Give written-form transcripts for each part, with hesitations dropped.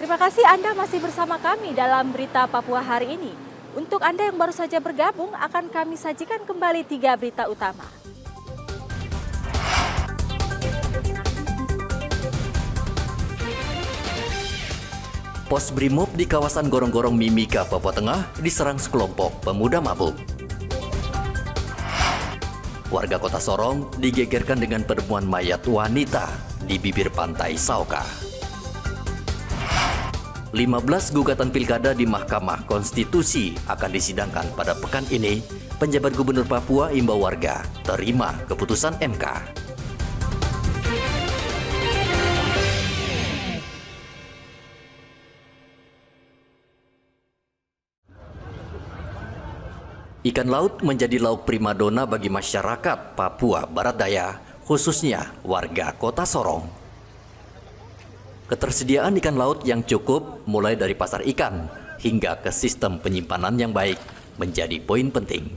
Terima kasih Anda masih bersama kami dalam Berita Papua hari ini. Untuk Anda yang baru saja bergabung, akan kami sajikan kembali 3 berita utama. Pos Brimob di kawasan Gorong-Gorong Mimika, Papua Tengah diserang sekelompok pemuda mabuk. Warga Kota Sorong digegerkan dengan penemuan mayat wanita di bibir pantai Sauka. 15 gugatan pilkada di Mahkamah Konstitusi akan disidangkan pada pekan ini. Penjabat Gubernur Papua imbau warga terima keputusan MK. Ikan laut menjadi lauk primadona bagi masyarakat Papua Barat Daya, khususnya warga Kota Sorong. Ketersediaan ikan laut yang cukup mulai dari pasar ikan hingga ke sistem penyimpanan yang baik menjadi poin penting.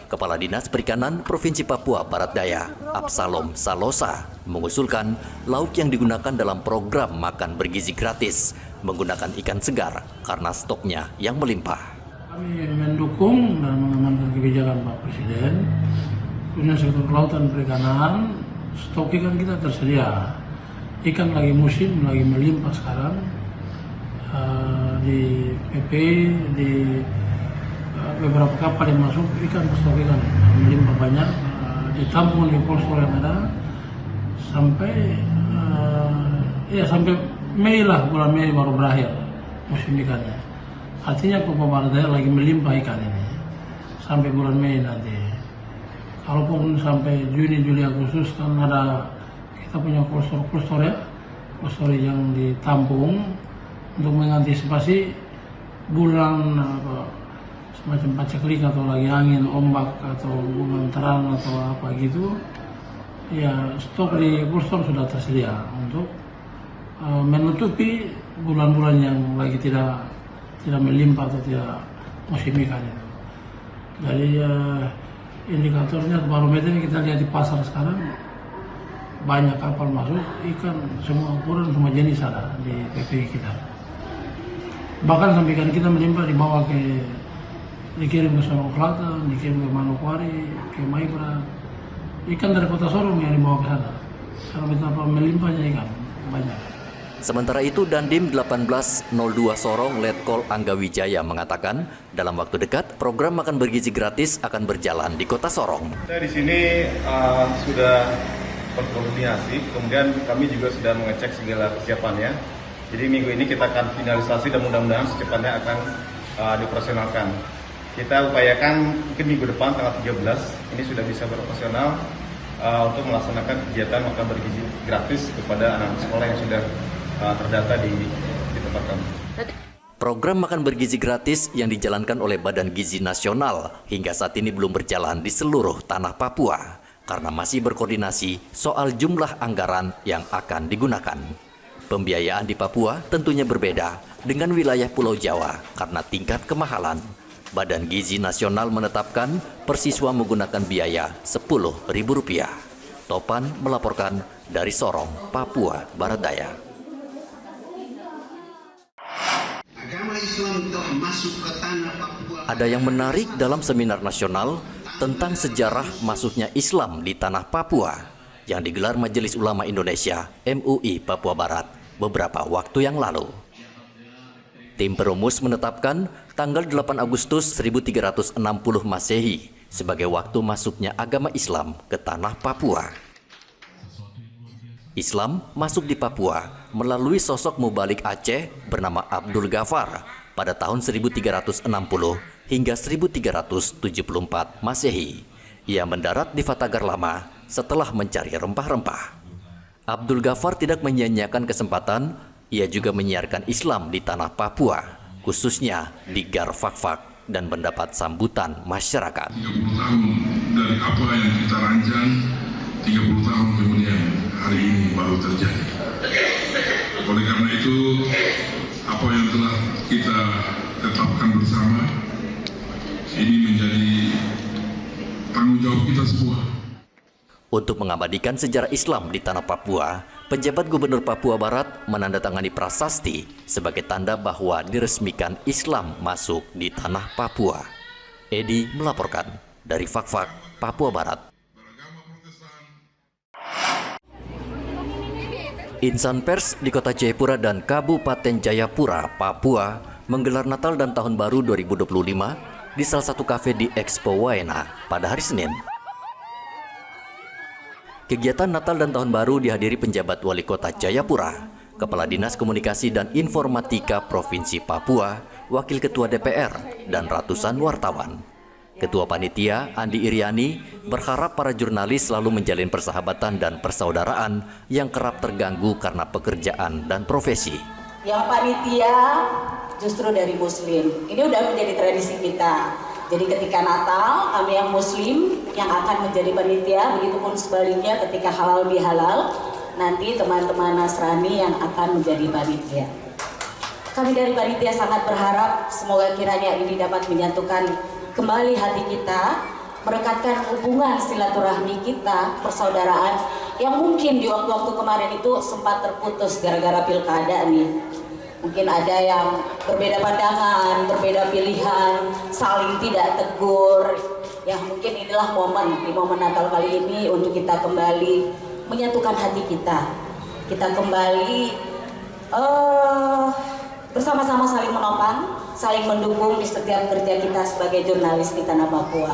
Kepala Dinas Perikanan Provinsi Papua Barat Daya, Absalom Salosa, mengusulkan lauk yang digunakan dalam program makan bergizi gratis menggunakan ikan segar karena stoknya yang melimpah. Kami mendukung dan mengamankan kebijakan Pak Presiden, khususnya sektor kelautan perikanan. Stok ikan kita tersedia. Ikan lagi musim, lagi melimpah sekarang. Di PP, di beberapa kapal yang masuk stok ikan melimpah banyak. Ditampung di poster yang ada sampai sampai Mei lah, bulan Mei baru berakhir musim ikannya. Artinya Papua Barat Daya lagi melimpah ikan ini sampai bulan Mei nanti. Kalaupun sampai Juni, Juli, Agustus kan ada kita punya klostor yang ditampung untuk mengantisipasi bulan semacam paceklik atau lagi angin, ombak atau bulan terang atau apa gitu. Ya stok di klostor sudah tersedia untuk menutupi bulan-bulan yang lagi tidak melimpah atau tidak musim ikan itu. Jadi indikatornya barometernya kita lihat di pasar sekarang banyak kapal masuk ikan semua ukuran, semua jenis ada di PPI kita. Bahkan sampai ikan kita melimpah dikirim ke Sorong Selatan, dikirim ke Manokwari, ke Maibra. Ikan dari Kota Sorong yang dibawa ke sana. Karena betapa melimpahnya ikan banyak. Sementara itu, Dandim 1802 Sorong Letkol Angga Wijaya mengatakan dalam waktu dekat program makan bergizi gratis akan berjalan di Kota Sorong. Saya di sini sudah berkoordinasi, kemudian kami juga sudah mengecek segala kesiapannya. Jadi minggu ini kita akan finalisasi dan mudah-mudahan secepatnya akan dioperasionalkan. Kita upayakan mungkin minggu depan tanggal 13 ini sudah bisa beroperasional untuk melaksanakan kegiatan makan bergizi gratis kepada anak sekolah yang sudah terdata di tempat kami. Program makan bergizi gratis yang dijalankan oleh Badan Gizi Nasional hingga saat ini belum berjalan di seluruh tanah Papua karena masih berkoordinasi soal jumlah anggaran yang akan digunakan. Pembiayaan di Papua tentunya berbeda dengan wilayah Pulau Jawa karena tingkat kemahalan. Badan Gizi Nasional menetapkan persiswa menggunakan biaya Rp10.000. Topan melaporkan dari Sorong, Papua Barat Daya. Ada yang menarik dalam seminar nasional tentang sejarah masuknya Islam di tanah Papua yang digelar Majelis Ulama Indonesia MUI Papua Barat beberapa waktu yang lalu. Tim perumus menetapkan tanggal 8 Agustus 1360 Masehi sebagai waktu masuknya agama Islam ke tanah Papua. Islam masuk di Papua melalui sosok mubalik Aceh bernama Abdul Ghaffar pada tahun 1360 hingga 1374 Masehi. Ia mendarat di Fatagar Lama setelah mencari rempah-rempah. Abdul Ghaffar tidak menyia-nyiakan kesempatan, ia juga menyiarkan Islam di tanah Papua, khususnya di Gar Fakfak, dan mendapat sambutan masyarakat. 30 tahun dari apa yang kita rancang, 30 tahun kemudian hari ini baru terjadi. Oleh karena itu, apa yang telah kita tetapkan bersama, ini menjadi tanggung jawab kita semua. Untuk mengabadikan sejarah Islam di tanah Papua, penjabat Gubernur Papua Barat menandatangani prasasti sebagai tanda bahwa diresmikan Islam masuk di tanah Papua. Edi melaporkan dari Fakfak, Papua Barat. Insan pers di Kota Jayapura dan Kabupaten Jayapura, Papua menggelar Natal dan Tahun Baru 2025 di salah satu kafe di Expo Waena pada hari Senin. Kegiatan Natal dan Tahun Baru dihadiri penjabat Wali Kota Jayapura, Kepala Dinas Komunikasi dan Informatika Provinsi Papua, Wakil Ketua DPR, dan ratusan wartawan. Ketua Panitia, Andi Iriani, berharap para jurnalis selalu menjalin persahabatan dan persaudaraan yang kerap terganggu karena pekerjaan dan profesi. Yang panitia justru dari Muslim. Ini udah menjadi tradisi kita. Jadi ketika Natal, kami yang Muslim yang akan menjadi panitia, begitupun sebaliknya ketika halal bihalal, nanti teman-teman Nasrani yang akan menjadi panitia. Kami dari panitia sangat berharap semoga kiranya ini dapat menyatukan kembali hati kita, merekatkan hubungan silaturahmi kita, persaudaraan yang mungkin di waktu-waktu kemarin itu sempat terputus gara-gara pilkada nih. Mungkin ada yang berbeda pandangan, berbeda pilihan, saling tidak tegur. Ya mungkin inilah momen, di momen Natal kali ini untuk kita kembali menyatukan hati kita. Kita kembali bersama-sama saling menopang, saling mendukung di setiap kerja kita sebagai jurnalis di tanah Papua.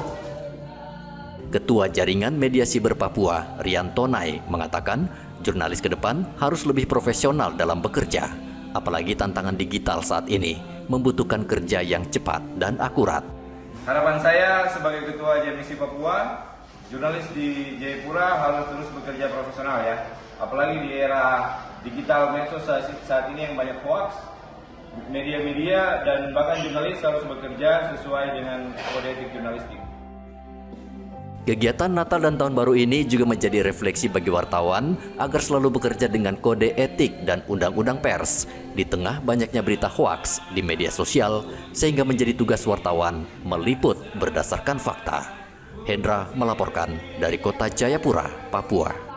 Ketua Jaringan Media Siber Papua, Rian Tonai, mengatakan jurnalis ke depan harus lebih profesional dalam bekerja. Apalagi tantangan digital saat ini membutuhkan kerja yang cepat dan akurat. Harapan saya sebagai Ketua JMC Papua, jurnalis di Jayapura harus terus bekerja profesional ya. Apalagi di era digital medsos saat ini yang banyak hoax, media-media dan bahkan jurnalis harus bekerja sesuai dengan kode etik jurnalistik. Kegiatan Natal dan Tahun Baru ini juga menjadi refleksi bagi wartawan agar selalu bekerja dengan kode etik dan undang-undang pers di tengah banyaknya berita hoaks di media sosial, sehingga menjadi tugas wartawan meliput berdasarkan fakta. Hendra melaporkan dari Kota Jayapura, Papua.